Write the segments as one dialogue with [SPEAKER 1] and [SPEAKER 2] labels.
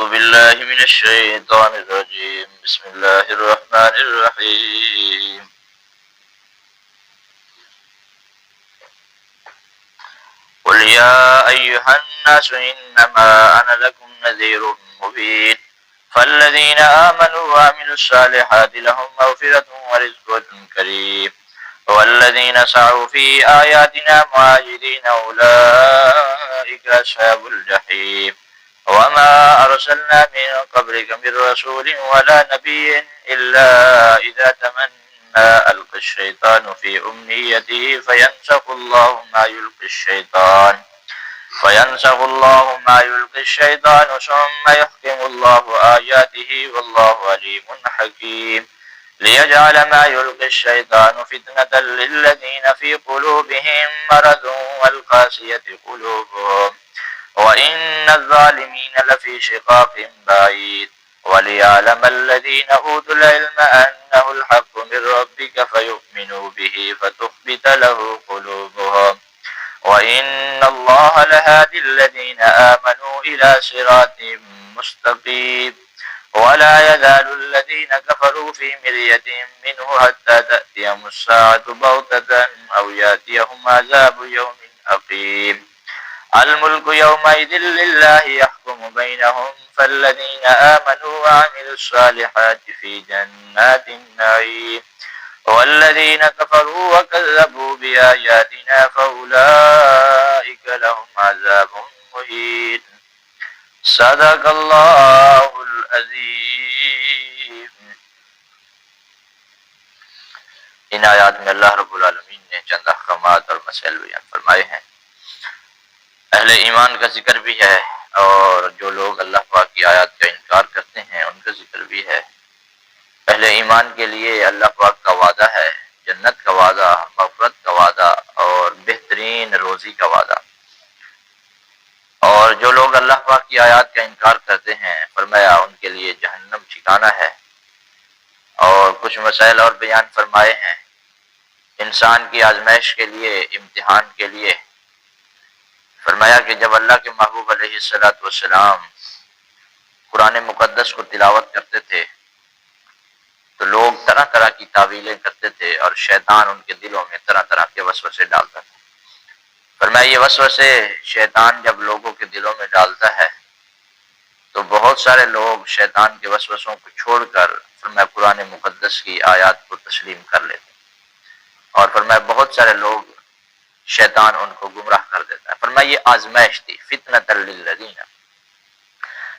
[SPEAKER 1] أعوذ بالله من الشيطان الرجيم بسم الله الرحمن الرحيم قل يا أيها الناس إنما أنا لكم نذير مبين فالذين آمنوا وعملوا الصالحات لهم مغفرة ورزق كريم والذين سعوا في آياتنا معاجزين أولئك أصحاب الجحيم وما أرسلنا من قبلك من رسول ولا نبي إلا إذا تمنى ألقى الشيطان في أمنيته فينسخ الله ما يلقي الشيطان ثم يحكم الله آياته والله عليم حكيم ليجعل ما يلقي الشيطان فتنة للذين في قلوبهم مرض والقاسية قلوبهم وإن الظالمين لفي شقاق بعيد وليعلم الذين أوتوا العلم أنه الحق من ربك فيؤمنوا به فتخبت له قلوبهم وإن الله لهادي الذين آمنوا إلى صراط مستقيم ولا يزال الذين كفروا في مرية منه حتى تأتيهم الساعة بغتة أو يأتيهم عذاب يوم أقيم الملك يومئذ لله يحكم بينهم فالذين آمنوا وعملوا الصالحات في جنات النعيم والذين كفروا وكذبوا بآياتنا فأولئك لهم عذاب مهين صدق اللہ العظیم۔ ان آیات میں اللہ رب العالمین نے چند احکامات اور مسائل بیان فرمائے ہیں۔ اہل ایمان کا ذکر بھی ہے اور جو لوگ اللہ پاک کی آیات کا انکار کرتے ہیں ان کا ذکر بھی ہے۔ اہل ایمان کے لیے اللہ پاک کا وعدہ ہے، جنت کا وعدہ، مغفرت کا وعدہ اور بہترین روزی کا وعدہ۔ اور جو لوگ اللہ پاک کی آیات کا انکار کرتے ہیں فرمایا ان کے لیے جہنم ٹھکانہ ہے۔ اور کچھ مسائل اور بیان فرمائے ہیں انسان کی آزمائش کے لیے، امتحان کے لیے۔ فرمایا کہ جب اللہ کے محبوب علیہ السلام قرآن مقدس کو تلاوت کرتے تھے تو لوگ طرح طرح کی تعویلیں کرتے تھے اور شیطان ان کے دلوں میں طرح طرح کے وسوسے ڈالتا تھا۔ فرمایا یہ وسوسے شیطان جب لوگوں کے دلوں میں ڈالتا ہے تو بہت سارے لوگ شیطان کے وسوسوں کو چھوڑ کر فرمایا قرآن مقدس کی آیات کو تسلیم کر لیتے، اور فرمایا بہت سارے لوگ شیطان ان کو گمراہ کر دیتا ہے۔ فرمایا یہ آزمائش تھی، فتنۃ للذین،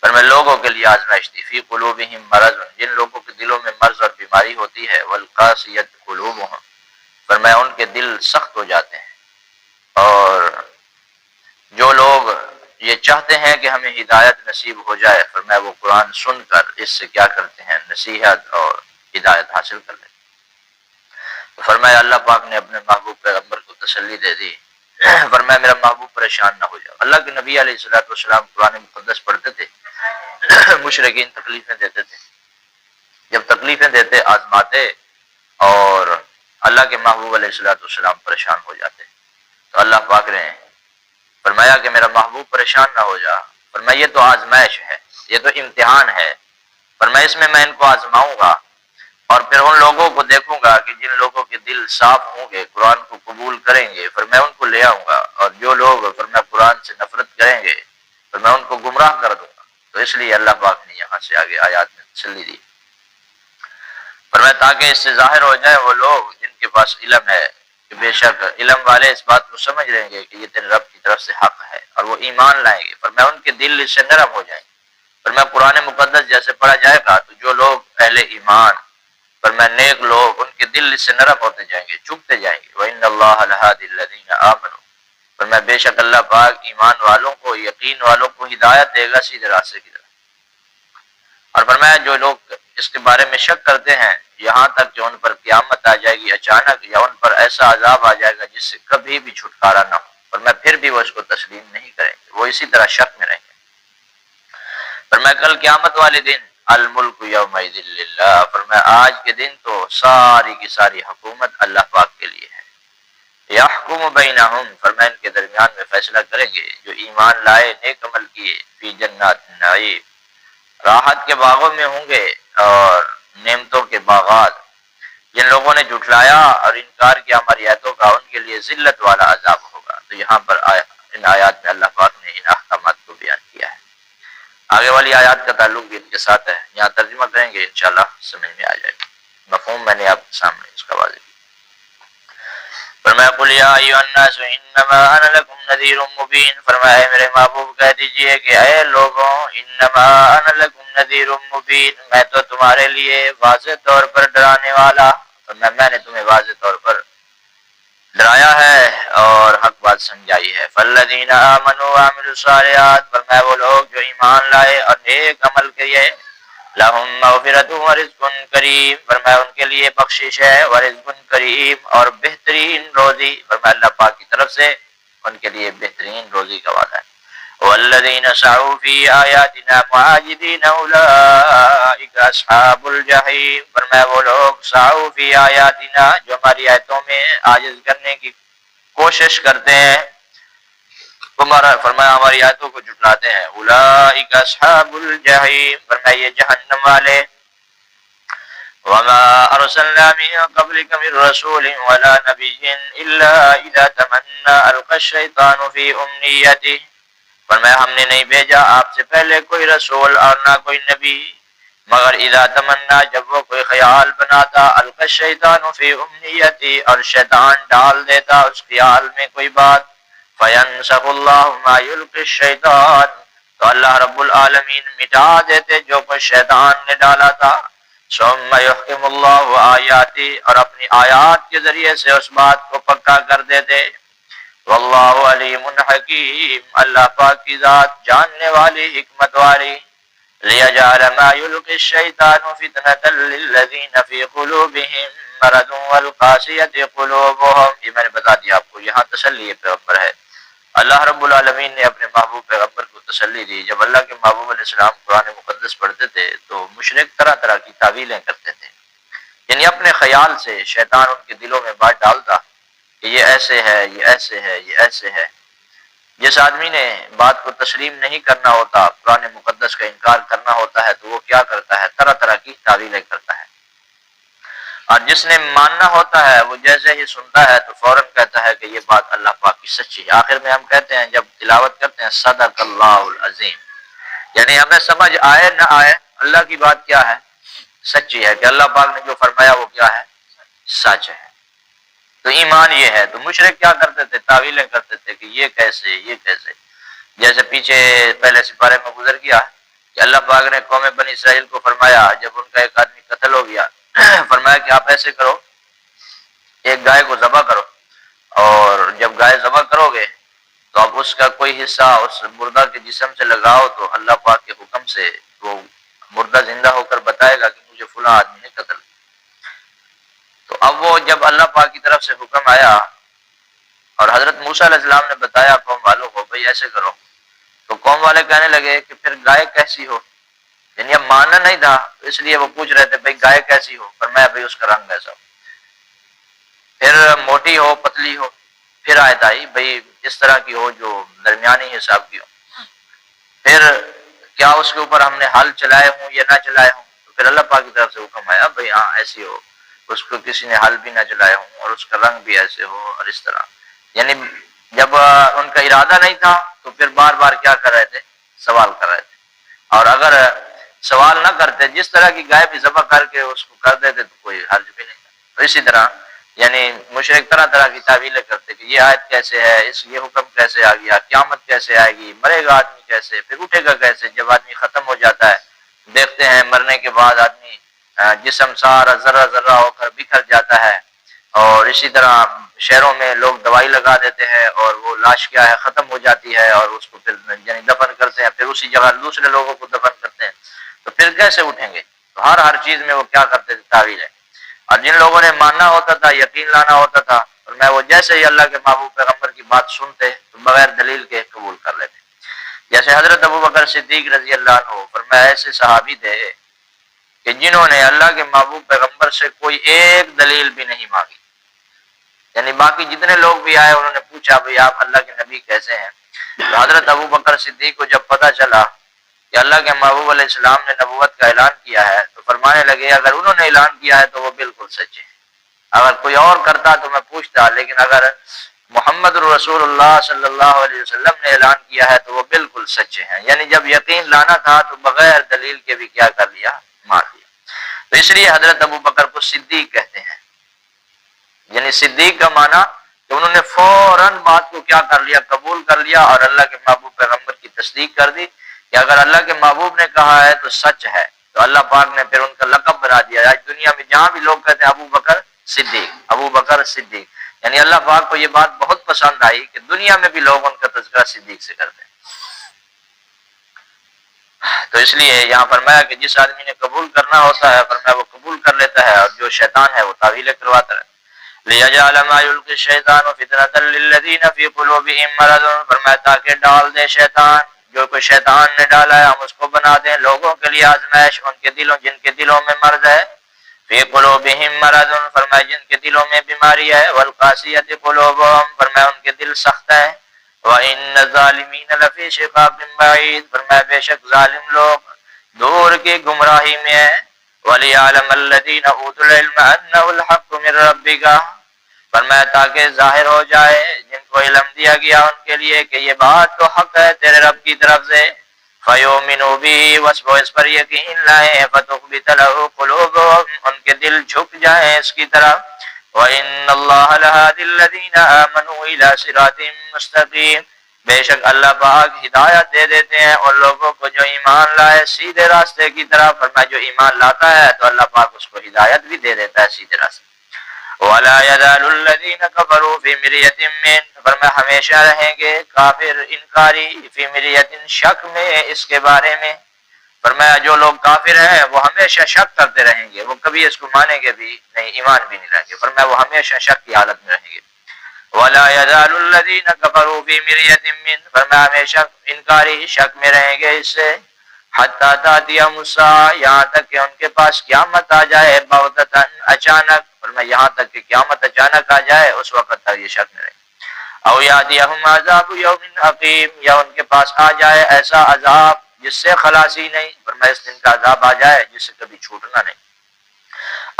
[SPEAKER 1] فرمایا لوگوں کے لیے آزمائش تھی، فی قلوبہم مرض، جن لوگوں کے دلوں میں مرض اور بیماری ہوتی ہے، والقاسیۃ قلوبہم، فرمایا ان کے دل سخت ہو جاتے ہیں۔ اور جو لوگ یہ چاہتے ہیں کہ ہمیں ہدایت نصیب ہو جائے فرمایا وہ قرآن سن کر اس سے کیا کرتے ہیں، نصیحت اور ہدایت حاصل کر لیتے ہیں۔ تو فرمایا اللہ پاک نے اپنے محبوب پیغمبر کو تسلی دے دی، فرمایا میرا محبوب پریشان نہ ہو جائے۔ اللہ کے نبی علیہ السلام قرآن مقدس پڑھتے تھے، مشرکین تکلیفیں دیتے تھے، جب تکلیفیں دیتے آزماتے اور اللہ کے محبوب علیہ السلام پریشان ہو جاتے تو اللہ پاک نے فرمایا کہ میرا محبوب پریشان نہ ہو جا، فرمایا یہ تو آزمائش ہے، یہ تو امتحان ہے، فرمایا اس میں ان کو آزماؤں گا اور پھر ان لوگوں کو دیکھوں گا کہ جن لوگوں کے دل صاف ہوں گے، قرآن کو قبول کریں گے، فرمایا ان کو لے آؤں گا، اور جو لوگ فرمایا قرآن سے نفرت کریں گے فرمایا ان کو گمراہ کر دوں گا۔ تو اس لیے اللہ پاک نے یہاں سے آگے آیات میں تسلی دی، فرمایا تاکہ اس سے ظاہر ہو جائے وہ لوگ جن کے پاس علم ہے کہ بے شک علم والے اس بات کو سمجھ لیں گے کہ یہ تیرے رب کی طرف سے حق ہے اور وہ ایمان لائیں گے، فرمایا ان کے دل اس سے نرم ہو جائیں گے۔ فرمایا قرآن مقدس جیسے پڑھا جائے گا تو جو لوگ اہل ایمان فرمایا نیک لوگ ان کے دل اس سے نرم ہوتے جائیں گے، چپتے جائیں گے۔ وَإِنَّ اللَّهَ لَهَادِي الَّذِينَ آمَنُوا، فرمایا بے شک اللہ پاک ایمان والوں کو، یقین والوں کو ہدایت دے گا سیدھے راستے کی طرف۔ اور فرمایا جو لوگ اس کے بارے میں شک کرتے ہیں یہاں تک کہ ان پر قیامت آ جائے گی اچانک، یا ان پر ایسا عذاب آ جائے گا جس سے کبھی بھی چھٹکارا نہ ہو، فرمایا پھر بھی وہ اس کو تسلیم نہیں کریں گے، وہ اسی طرح شک میں رہیں گے۔ فرمایا کل قیامت والے دن الملک یومئذ للہ، فرمایا آج کے دن تو ساری کی ساری حکومت اللہ پاک کے لیے ہے۔ یحکم بینہم، فرمایا ان کے درمیان میں فیصلہ کریں گے جو ایمان لائے، نیک عمل کیے، فی جنات النعیم، راحت کے باغوں میں ہوں گے اور نعمتوں کے باغات. جن لوگوں نے جھٹلایا اور انکار کیا ہماری آیتوں کا ان کے لیے ذلت والا عذاب ہوگا. تو یہاں پر ان آیات میں اللہ پاک نے ان احکامات کو بیان کیا ہے. آگے والی آیات کا تعلق بھی ان کے ساتھ ہے. یہاں ترجمہ کریں گے انشاءاللہ سمجھ میں آ جائے گا. مفہوم میں نے آپ کے سامنے اس کا واضح کیا. فرمایا قل یا ایھا الناس انما انا لکم نذیر مبین. فرمایا میرے محبوب کہہ دیجئے کہ اے لوگوں انما انا لکم نذیر مبین، میں تو تمہارے لیے واضح طور پر ڈرانے والا. میں نے تمہیں واضح طور پر ڈرایا ہے اور حق بات سمجھائی ہے. فالذین آمنوا وعملوا الصالحات، فرمایا وہ لوگ جو ایمان لائے اور نیک عمل کیے، لہم مغفرۃ ورزق کریم، فرمایا ان کے لیے بخشش ہے، ورزق کریم اور بہترین روزی، فرمایا اللہ پاک کی طرف سے ان کے لیے بہترین روزی کا وعدہ ہے. والذین سعوا فی آیاتنا معاجزین اولئک اصحاب الجحیم، فرمایا وہ لوگ سعوا فی آیاتنا جو ہماری آیتوں میں عاجز کرنے کی کوشش کرتے ہیں، فرمایا ہماری آیتوں کو جھٹلاتے ہیں. اولئک اصحاب الجحیم، فرمایا یہ جہنم والے. وما ارسلنا من قبلك من رسول ولا نبي الا اذا تمنى القى الشيطان في امنيته، فرمایا ہم نے نہیں بھیجا آپ سے پہلے کوئی رسول اور نہ کوئی نبی مگر اذا تمنا جب وہ کوئی خیال بناتا، القى الشيطان في امنيته اور شیطان ڈال دیتا اس خیال میں کوئی بات، فینسخ اللہ ما یلقی الشیطان، تو اللہ رب العالمین مٹا دیتے جو کچھ شیطان نے ڈالا تھا. ثم یحکم اللہ آیاتی، اور اپنی آیات کے ذریعے سے اس بات کو پکا کر دیتے. واللہ علیم حکیم، اللہ پاک کی ذات جاننے والی حکمت والی. لیجعل ما یلقی الشیطان فتنة للذین فی قلوبهم مرض والقاسیۃ قلوبهم، یہ میں نے بتا دیا آپ کو. یہاں تسلی پیغمبر ہے. اللہ رب العالمین نے اپنے محبوب پیغمبر کو تسلی دی. جب اللہ کے محبوب علیہ السلام قرآن مقدس پڑھتے تھے تو مشرک طرح طرح کی تعویلیں کرتے تھے، یعنی اپنے خیال سے شیطان ان کے دلوں میں بات ڈالتا کہ یہ ایسے ہے، یہ ایسے ہے، یہ ایسے ہے. جس آدمی نے بات کو تسلیم نہیں کرنا ہوتا، قرآن مقدس کا انکار کرنا ہوتا ہے، تو وہ کیا کرتا ہے؟ طرح طرح کی تعویلیں کرتا ہے. اور جس نے ماننا ہوتا ہے وہ جیسے ہی سنتا ہے تو فوراً کہتا ہے کہ یہ بات اللہ پاک کی سچی ہے. آخر میں ہم کہتے ہیں جب تلاوت کرتے ہیں صدق اللہ العظیم، یعنی ہمیں سمجھ آئے نہ آئے اللہ کی بات کیا ہے؟ سچی ہے، کہ اللہ پاک نے جو فرمایا وہ کیا ہے؟ سچ ہے. تو ایمان یہ ہے. تو مشرک کیا کرتے تھے؟ تعویلیں کرتے تھے کہ یہ کیسے، یہ کیسے. جیسے پیچھے پہلے سپارے میں گزر گیا کہ اللہ پاک نے قوم بنی اسرائیل کو فرمایا جب ان کا ایک آدمی قتل ہو گیا، فرمایا کہ آپ ایسے کرو، ایک گائے کو ذبح کرو، اور جب گائے ذبح کرو گے تو اب اس کا کوئی حصہ اس مردہ کے جسم سے لگاؤ، تو اللہ پاک کے حکم سے وہ مردہ زندہ ہو کر بتائے گا کہ مجھے فلاں آدمی نے قتل. تو اب وہ جب اللہ پاک کی طرف سے حکم آیا اور حضرت موسیٰ علیہ السلام نے بتایا قوم والوں کو بھئی ایسے کرو، تو قوم والے کہنے لگے کہ پھر گائے کیسی ہو؟ یعنی اب ماننا نہیں تھا، اس لیے وہ پوچھ رہے تھے بھئی گائے کیسی ہو؟ فرمایا بھئی اس کا رنگ ایسا ہو، پھر موٹی ہو، پتلی ہو. پھر آیت آئی بھئی اس طرح کی ہو جو درمیانی حساب کی ہو. پھر کیا اس کے اوپر ہم نے حل چلائے ہوں یا نہ چلائے ہوں؟ تو پھر اللہ پاک کی طرف سے حکم آیا بھئی ہاں ایسی ہو، اس کو کسی نے حل بھی نہ چلائے ہوں اور اس کا رنگ بھی ایسے ہو، اور اس طرح. یعنی جب ان کا ارادہ نہیں تھا تو پھر بار بار کیا کر رہے تھے؟ سوال کر رہے تھے. اور اگر سوال نہ کرتے، جس طرح کی گائے بھی ذبح کر کے اس کو کر دیتے تو کوئی حرج بھی نہیں تھا. تو اسی طرح یعنی مشرک طرح طرح کی تعویلیں کرتے کہ یہ آیت کیسے ہے، یہ حکم کیسے آ گیا، قیامت کیسے آئے گی، مرے گا آدمی کیسے، پھر اٹھے گا کیسے؟ جب آدمی ختم ہو جاتا ہے دیکھتے ہیں مرنے کے بعد آدمی جسم سارا ذرہ ذرہ ہو کر بکھر جاتا ہے. اور اسی طرح شہروں میں لوگ دوائی لگا دیتے ہیں اور وہ لاش کیا ہے ختم ہو جاتی ہے، اور اس کو پھر یعنی دفن کرتے ہیں، پھر اسی جگہ دوسرے لوگوں کو دفن کرتے ہیں. تو پھر کیسے اٹھیں گے؟ تو ہر چیز میں وہ کیا کرتے تھے؟ تعویل ہے. اور جن لوگوں نے ماننا ہوتا تھا، یقین لانا ہوتا تھا، اور میں وہ جیسے ہی اللہ کے محبوب پیغمبر کی بات سنتے تو بغیر دلیل کے قبول کر لیتے. جیسے حضرت ابوبکر صدیق رضی اللہ عنہ، فرمایا ایسے صحابی تھے کہ جنہوں نے اللہ کے محبوب پیغمبر سے کوئی ایک دلیل بھی نہیں مانگی. یعنی باقی جتنے لوگ بھی آئے انہوں نے پوچھا بھئی آپ اللہ کے نبی کیسے ہیں؟ تو حضرت ابوبکر صدیق کو جب پتہ چلا کہ اللہ کے محبوب علیہ السلام نے نبوت کا اعلان کیا ہے، تو فرمانے لگے اگر انہوں نے اعلان کیا ہے تو وہ بالکل سچے ہیں، اگر کوئی اور کرتا تو میں پوچھتا، لیکن اگر محمد رسول اللہ صلی اللہ علیہ وسلم نے اعلان کیا ہے تو وہ بالکل سچے ہیں۔ یعنی جب یقین لانا تھا تو بغیر دلیل کے بھی کیا کر لیا، مان لیا۔ تو اس لیے حضرت ابو بکر کو صدیق کہتے ہیں، یعنی صدیق کا معنی کہ انہوں نے فوراً بات کو کیا کر لیا، قبول کر لیا، اور اللہ کے محبوب پیغمبر کی تصدیق کر دی کہ اگر اللہ کے محبوب نے کہا ہے تو سچ ہے۔ تو اللہ پاک نے پھر ان کا لقب بنا دیا۔ آج دنیا میں جہاں بھی لوگ کہتے ہیں ابو بکر صدیق، ابو بکر صدیق، یعنی اللہ پاک کو یہ بات بہت پسند آئی کہ دنیا میں بھی لوگ ان کا تذکرہ صدیق سے کرتے ہیں۔ تو اس لیے یہاں فرمایا کہ جس آدمی نے قبول کرنا ہوتا ہے فرمایا وہ قبول کر لیتا ہے، اور جو شیطان ہے وہ تعویلیں کرواتا ہے۔ لِيَجْعَلَ مَا يُلْقِي الشَّيْطَانُ فِتْنَةً لِلَّذِينَ فِي قُلُوبِهِم مَّرَضٌ، فرمایا تاکہ ڈال دے شیطان، جو کوئی شیطان نے ڈالا ہے ہم اس کو بنا دیں لوگوں کے لیے آزمائش، ان کے دلوں، جن کے دلوں میں مرض ہے، فی قلوبہم مرض، فرمایا جن کے دلوں میں بیماری ہے، والقاسیۃ قلوبہم، فرمایا ان کے دل سخت ہے، وَإِنَّ الظَّالِمِينَ لَفِي شِقَاقٍ بَعِيدٍ، فرمایا بے شک ظالم لوگ دور کی گمراہی میں ہے، وَلِيَعْلَمَ الَّذِينَ أُوتُوا الْعِلْمَ أَنَّهُ الْحَقُّ مِن رَّبِّكَ، فرمایا تاکہ ظاہر ہو جائے جن کو علم دیا گیا ان کے لیے کہ یہ بات تو حق ہے تیرے رب کی طرف سے، فَيُؤْمِنُوا بِهِ، بس وہ اس پر یقین لائیں، فَتُخْبِتَ لَهُ قُلُوبُهُمْ، ان کے دل جھک جائیں اس کی طرف، وَإِنَّ اللَّهَ لَهَادِ الَّذِينَ آمَنُوا إِلَىٰ صِرَاطٍ مُّسْتَقِيمٍ، بے شک اللہ پاک ہدایت دے دیتے ہیں ان لوگوں کو جو ایمان لائے سیدھے راستے کی طرف، فرمایا جو ایمان لاتا ہے تو اللہ پاک اس کو ہدایت بھی دے دیتا ہے سیدھے راستے۔ وَلَا يَزَالُ الَّذِينَ كَفَرُوا فِي مِرْيَةٍ مِّنْهُ، فرمایا ہمیشہ رہیں گے کافر انکاری، فی مریۃ، شک میں اس کے بارے میں، فرمایا جو لوگ کافر ہیں وہ ہمیشہ شک کرتے رہیں گے، وہ کبھی اس کو مانیں گے بھی نہیں، ایمان بھی نہیں لائیں گے، فرمایا وہ ہمیشہ شک کی حالت میں رہیں گے۔ وَلَا يَزَالُ الَّذِينَ كَفَرُوا فِي مِرْيَةٍ مِّنْهُ، فرمایا ہمیشہ انکاری شک میں رہیں گے اس سے، حَتَّىٰ تَأْتِيَهُمُ السَّاعَةُ، یہاں تک کہ ان کے پاس قیامت آ جائے، بغتۃ، اچانک، فرمایا یہاں تک کہ قیامت اچانک آ جائے اس وقت تک یہ شک میں رہیں گے۔ او یأتیہم عذاب یوم عقیم، یا ان کے پاس آ جائے ایسا عذاب جس سے خلاصی نہیں، فرمایا اس دن کا عذاب آ جائے جس سے کبھی چھوٹنا نہیں۔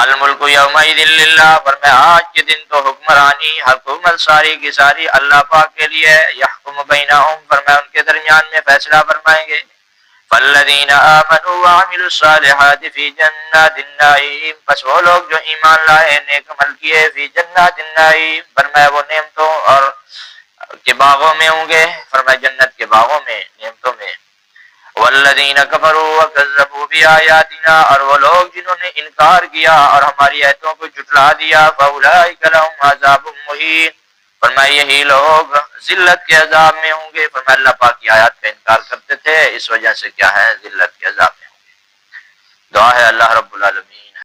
[SPEAKER 1] الملک یومئذ للہ، فرمایا آج کے دن تو حکمرانی، حکومت ساری کی ساری اللہ پاک کے لیے، یحکم بینہم، فرمایا ان کے درمیان میں فیصلہ فرمائیں گے۔ فالذین آمنوا وعملوا الصالحات فی جنات النعیم، پس وہ لوگ جو ایمان لائے نیک عمل کیے، فی جنات النعیم، فرمایا وہ نعمتوں اور کے باغوں میں ہوں گے، فرمایا جنت کے باغوں میں، نعمتوں میں۔ والذین کفروا وکذبوا بآیاتنا، اور وہ لوگ جنہوں نے انکار کیا اور ہماری آیتوں کو جھٹلا دیا، فاولئک لهم عذاب مہین، فرمایا یہی لوگ ذلت کے عذاب میں ہوں گے، فرمایا اللہ پاک کی آیات کا انکار کرتے تھے اس وجہ سے کیا ہے، ذلت کے عذاب میں ہوں گے۔ دعا ہے اللہ رب